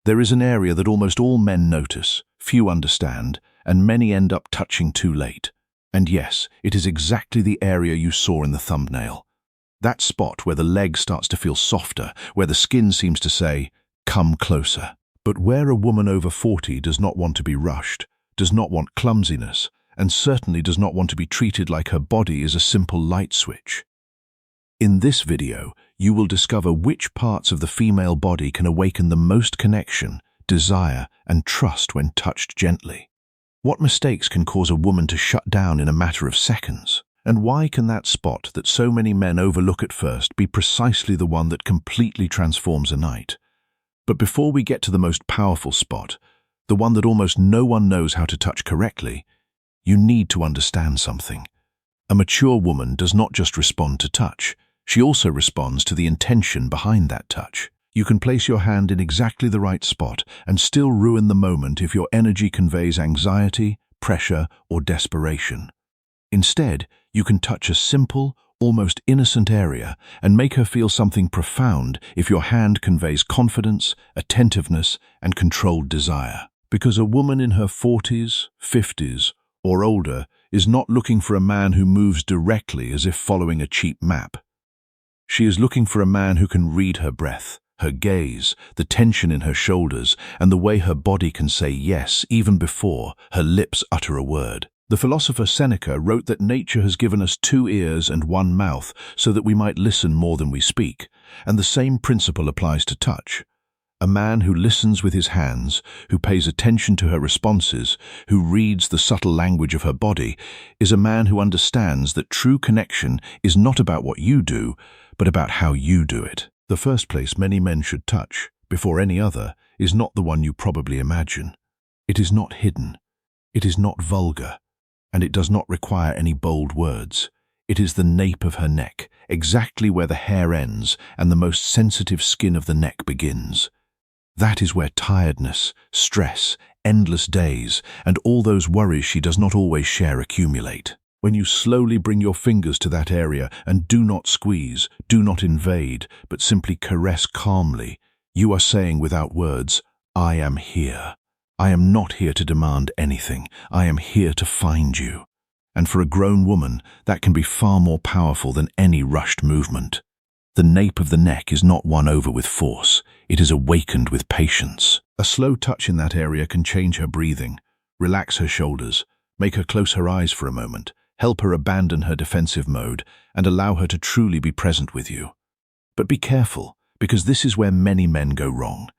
There is an area that almost all men notice, few understand, and many end up touching too late. And yes, it is exactly the area you saw in the thumbnail. That spot where the leg starts to feel softer, where the skin seems to say, "Come closer." But where a woman over 40 does not want to be rushed, does not want clumsiness, and certainly does not want to be treated like her body is a simple light switch. In this video, you will discover which parts of the female body can awaken the most connection, desire, and trust when touched gently. What mistakes can cause a woman to shut down in a matter of seconds? And why can that spot that so many men overlook at first be precisely the one that completely transforms a night? But before we get to the most powerful spot, the one that almost no one knows how to touch correctly, you need to understand something. A mature woman does not just respond to touch, she also responds to the intention behind that touch. You can place your hand in exactly the right spot and still ruin the moment if your energy conveys anxiety, pressure, or desperation. Instead, you can touch a simple, almost innocent area and make her feel something profound if your hand conveys confidence, attentiveness, and controlled desire. Because a woman in her 40s, 50s, or older is not looking for a man who moves directly as if following a cheap map. She is looking for a man who can read her breath, her gaze, the tension in her shoulders, and the way her body can say yes even before her lips utter a word. The philosopher Seneca wrote that nature has given us 2 ears and 1 mouth so that we might listen more than we speak, and the same principle applies to touch. A man who listens with his hands, who pays attention to her responses, who reads the subtle language of her body, is a man who understands that true connection is not about what you do, but about how you do it. The first place many men should touch, before any other, is not the one you probably imagine. It is not hidden. It is not vulgar. And it does not require any bold words. It is the nape of her neck, exactly where the hair ends and the most sensitive skin of the neck begins. That is where tiredness, stress, endless days, and all those worries she does not always share accumulate. When you slowly bring your fingers to that area and do not squeeze, do not invade, but simply caress calmly, you are saying without words, "I am here. I am not here to demand anything. I am here to find you." And for a grown woman, that can be far more powerful than any rushed movement. The nape of the neck is not won over with force. It is awakened with patience. A slow touch in that area can change her breathing, relax her shoulders, make her close her eyes for a moment, help her abandon her defensive mode, and allow her to truly be present with you. But be careful, because this is where many men go wrong.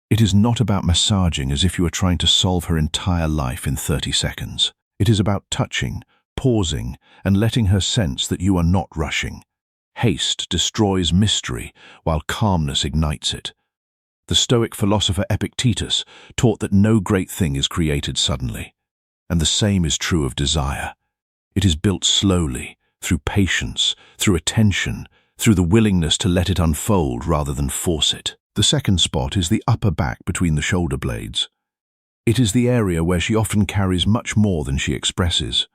It is not about massaging as if you are trying to solve her entire life in 30 seconds. It is about touching, pausing, and letting her sense that you are not rushing. Haste destroys mystery, while calmness ignites it. The Stoic philosopher Epictetus taught that no great thing is created suddenly. And the same is true of desire. It is built slowly, through patience, through attention, through the willingness to let it unfold rather than force it. The second spot is the upper back between the shoulder blades. It is the area where she often carries much more than she expresses.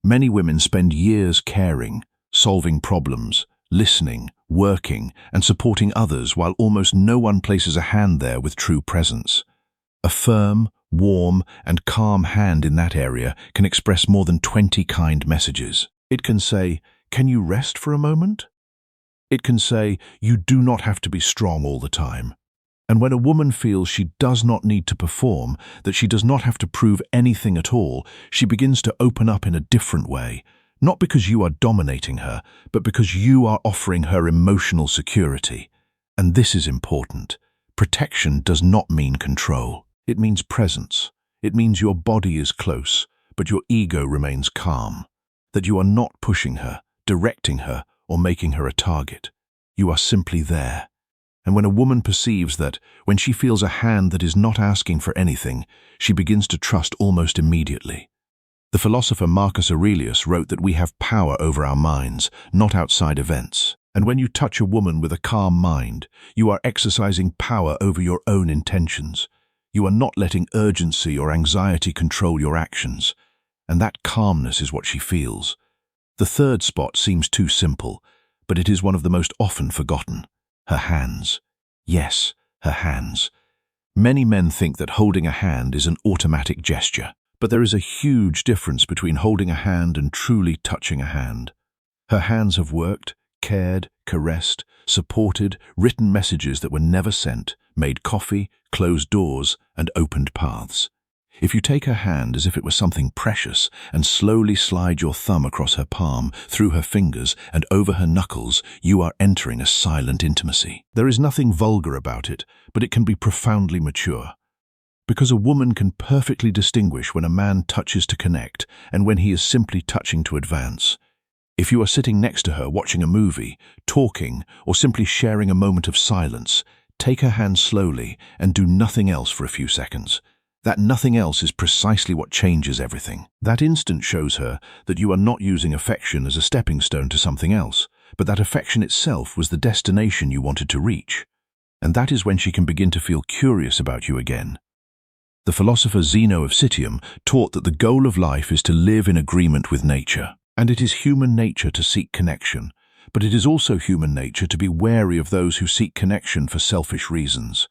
Many women spend years caring, solving problems, listening, working, and supporting others while almost no one places a hand there with true presence. A firm, warm, and calm hand in that area can express more than 20 kind messages. It can say, "Can you rest for a moment?" It can say, "You do not have to be strong all the time." And when a woman feels she does not need to perform, that she does not have to prove anything at all, she begins to open up in a different way, not because you are dominating her, but because you are offering her emotional security. And this is important. Protection does not mean control. It means presence. It means your body is close, but your ego remains calm. That you are not pushing her, directing her, or making her a target. You are simply there. And when a woman perceives that, when she feels a hand that is not asking for anything, she begins to trust almost immediately. The philosopher Marcus Aurelius wrote that we have power over our minds, not outside events. And when you touch a woman with a calm mind, you are exercising power over your own intentions. You are not letting urgency or anxiety control your actions. And that calmness is what she feels. The third spot seems too simple, but it is one of the most often forgotten. Her hands. Yes, her hands. Many men think that holding a hand is an automatic gesture, but there is a huge difference between holding a hand and truly touching a hand. Her hands have worked, cared, caressed, supported, written messages that were never sent, made coffee, closed doors, and opened paths. If you take her hand as if it were something precious and slowly slide your thumb across her palm, through her fingers, and over her knuckles, you are entering a silent intimacy. There is nothing vulgar about it, but it can be profoundly mature. Because a woman can perfectly distinguish when a man touches to connect and when he is simply touching to advance. If you are sitting next to her watching a movie, talking, or simply sharing a moment of silence, take her hand slowly and do nothing else for a few seconds. That nothing else is precisely what changes everything. That instant shows her that you are not using affection as a stepping stone to something else, but that affection itself was the destination you wanted to reach. And that is when she can begin to feel curious about you again. The philosopher Zeno of Citium taught that the goal of life is to live in agreement with nature. And it is human nature to seek connection, but it is also human nature to be wary of those who seek connection for selfish reasons.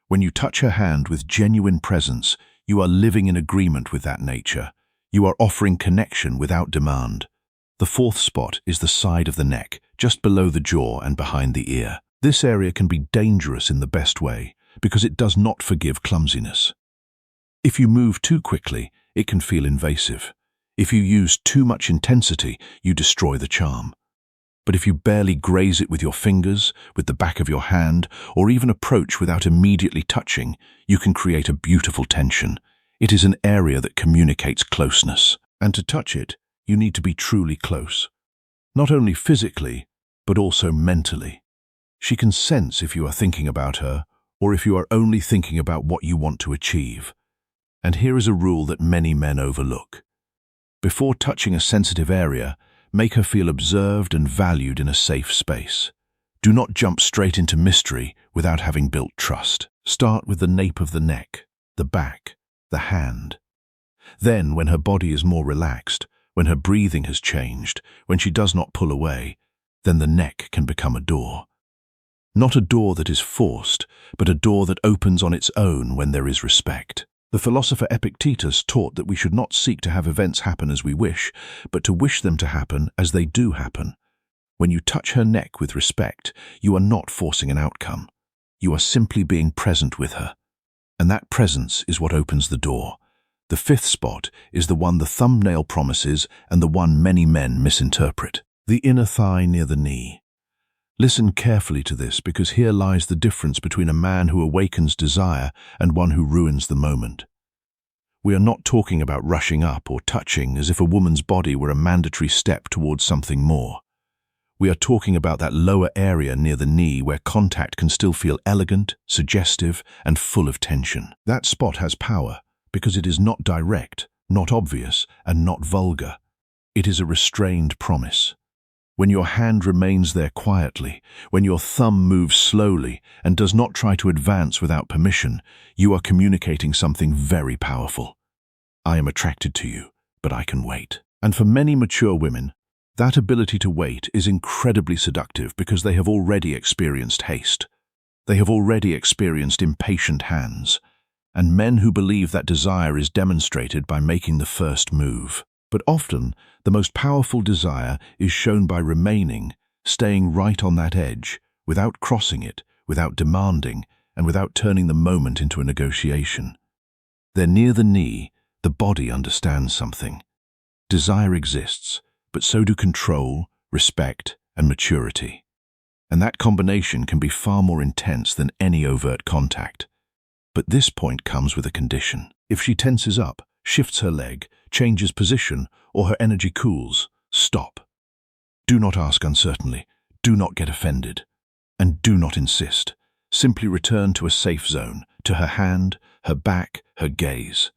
When you touch her hand with genuine presence, you are living in agreement with that nature. You are offering connection without demand. The fourth spot is the side of the neck, just below the jaw and behind the ear. This area can be dangerous in the best way, because it does not forgive clumsiness. If you move too quickly, it can feel invasive. If you use too much intensity, you destroy the charm. But if you barely graze it with your fingers, with the back of your hand, or even approach without immediately touching, you can create a beautiful tension. It is an area that communicates closeness. And to touch it, you need to be truly close. Not only physically, but also mentally. She can sense if you are thinking about her, or if you are only thinking about what you want to achieve. And here is a rule that many men overlook. Before touching a sensitive area, make her feel observed and valued in a safe space. Do not jump straight into mystery without having built trust. Start with the nape of the neck, the back, the hand. Then, when her body is more relaxed, when her breathing has changed, when she does not pull away, then the neck can become a door. Not a door that is forced, but a door that opens on its own when there is respect. The philosopher Epictetus taught that we should not seek to have events happen as we wish, but to wish them to happen as they do happen. When you touch her neck with respect, you are not forcing an outcome. You are simply being present with her. And that presence is what opens the door. The fifth spot is the one the thumbnail promises and the one many men misinterpret. The inner thigh near the knee. Listen carefully to this, because here lies the difference between a man who awakens desire and one who ruins the moment. We are not talking about rushing up or touching as if a woman's body were a mandatory step towards something more. We are talking about that lower area near the knee where contact can still feel elegant, suggestive, and full of tension. That spot has power because it is not direct, not obvious, and not vulgar. It is a restrained promise. When your hand remains there quietly, when your thumb moves slowly and does not try to advance without permission, you are communicating something very powerful. I am attracted to you, but I can wait. And for many mature women, that ability to wait is incredibly seductive because they have already experienced haste. They have already experienced impatient hands. And men who believe that desire is demonstrated by making the first move. But often, the most powerful desire is shown by remaining, staying right on that edge, without crossing it, without demanding, and without turning the moment into a negotiation. There near the knee, the body understands something. Desire exists, but so do control, respect, and maturity. And that combination can be far more intense than any overt contact. But this point comes with a condition. If she tenses up, shifts her leg, changes position, or her energy cools, stop. Do not ask uncertainly, do not get offended, and do not insist. Simply return to a safe zone, to her hand, her back, her gaze.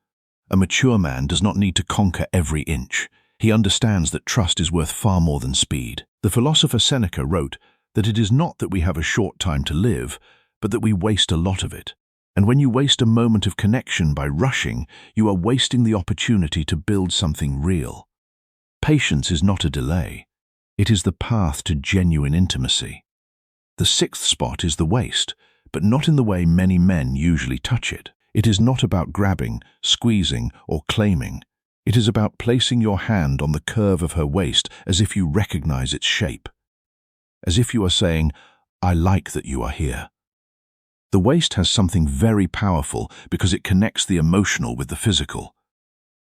A mature man does not need to conquer every inch. He understands that trust is worth far more than speed. The philosopher Seneca wrote that it is not that we have a short time to live, but that we waste a lot of it. And when you waste a moment of connection by rushing, you are wasting the opportunity to build something real. Patience is not a delay. It is the path to genuine intimacy. The sixth spot is the waist, but not in the way many men usually touch it. It is not about grabbing, squeezing, or claiming. It is about placing your hand on the curve of her waist as if you recognize its shape. As if you are saying, "I like that you are here." The waist has something very powerful because it connects the emotional with the physical.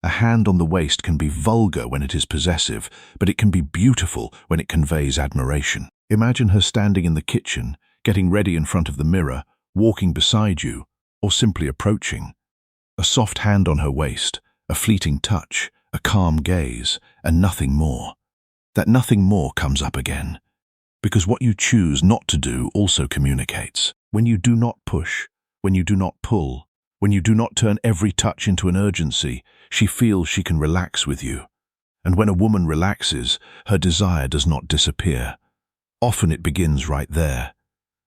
A hand on the waist can be vulgar when it is possessive, but it can be beautiful when it conveys admiration. Imagine her standing in the kitchen, getting ready in front of the mirror, walking beside you, or simply approaching. A soft hand on her waist, a fleeting touch, a calm gaze, and nothing more. That nothing more comes up again. Because what you choose not to do also communicates. When you do not push, when you do not pull, when you do not turn every touch into an urgency, she feels she can relax with you. And when a woman relaxes, her desire does not disappear. Often it begins right there.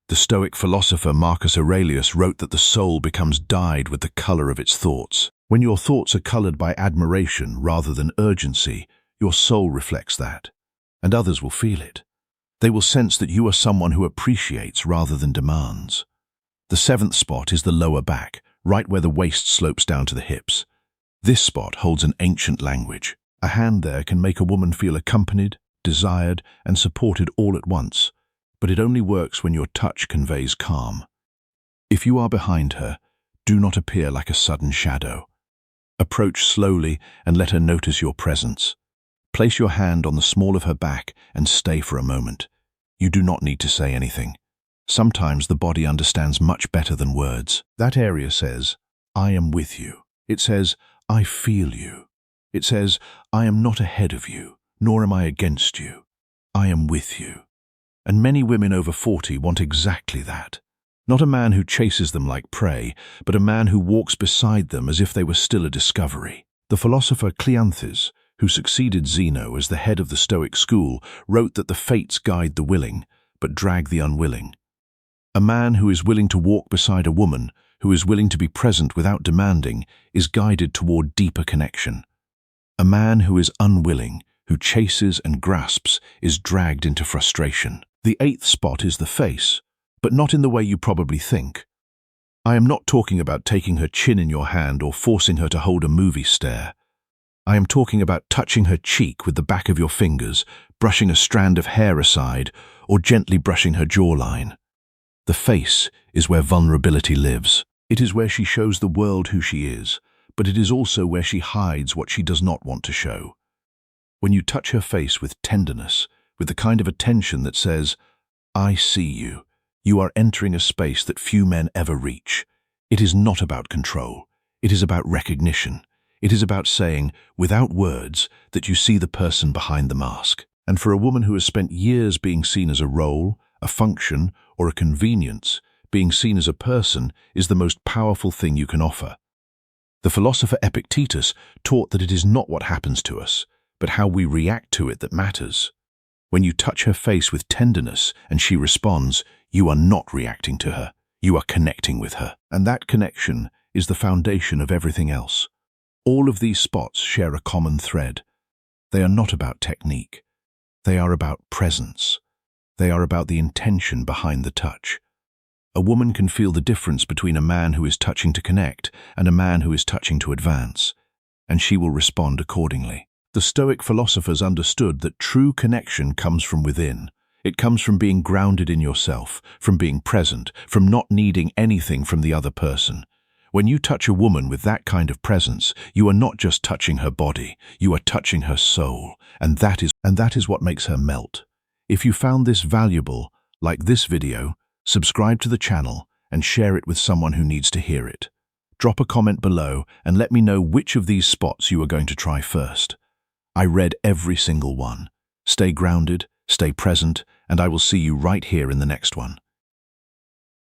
The Stoic philosopher Marcus Aurelius wrote that the soul becomes dyed with the color of its thoughts. When your thoughts are colored by admiration rather than urgency, your soul reflects that, and others will feel it. They will sense that you are someone who appreciates rather than demands. The seventh spot is the lower back, right where the waist slopes down to the hips. This spot holds an ancient language. A hand there can make a woman feel accompanied, desired, and supported all at once, but it only works when your touch conveys calm. If you are behind her, do not appear like a sudden shadow. Approach slowly and let her notice your presence. Place your hand on the small of her back and stay for a moment. You do not need to say anything. Sometimes the body understands much better than words. That area says, "I am with you." It says, "I feel you." It says, "I am not ahead of you, nor am I against you. I am with you." And many women over 40 want exactly that. Not a man who chases them like prey, but a man who walks beside them as if they were still a discovery. The philosopher Cleanthes, who succeeded Zeno as the head of the Stoic school, wrote that the fates guide the willing, but drag the unwilling. A man who is willing to walk beside a woman, who is willing to be present without demanding, is guided toward deeper connection. A man who is unwilling, who chases and grasps, is dragged into frustration. The eighth spot is the face, but not in the way you probably think. I am not talking about taking her chin in your hand or forcing her to hold a movie stare. I am talking about touching her cheek with the back of your fingers, brushing a strand of hair aside, or gently brushing her jawline. The face is where vulnerability lives. It is where she shows the world who she is, but it is also where she hides what she does not want to show. When you touch her face with tenderness, with the kind of attention that says, "I see you," you are entering a space that few men ever reach. It is not about control. It is about recognition. It is about saying, without words, that you see the person behind the mask. And for a woman who has spent years being seen as a role, a function, or a convenience, being seen as a person is the most powerful thing you can offer. The philosopher Epictetus taught that it is not what happens to us, but how we react to it that matters. When you touch her face with tenderness and she responds, you are not reacting to her, you are connecting with her. And that connection is the foundation of everything else. All of these spots share a common thread. They are not about technique. They are about presence. They are about the intention behind the touch. A woman can feel the difference between a man who is touching to connect and a man who is touching to advance, and she will respond accordingly. The Stoic philosophers understood that true connection comes from within. It comes from being grounded in yourself, from being present, from not needing anything from the other person. When you touch a woman with that kind of presence, you are not just touching her body, you are touching her soul, and that is what makes her melt. If you found this valuable, like this video, subscribe to the channel and share it with someone who needs to hear it. Drop a comment below and let me know which of these spots you are going to try first. I read every single one. Stay grounded, stay present, and I will see you right here in the next one.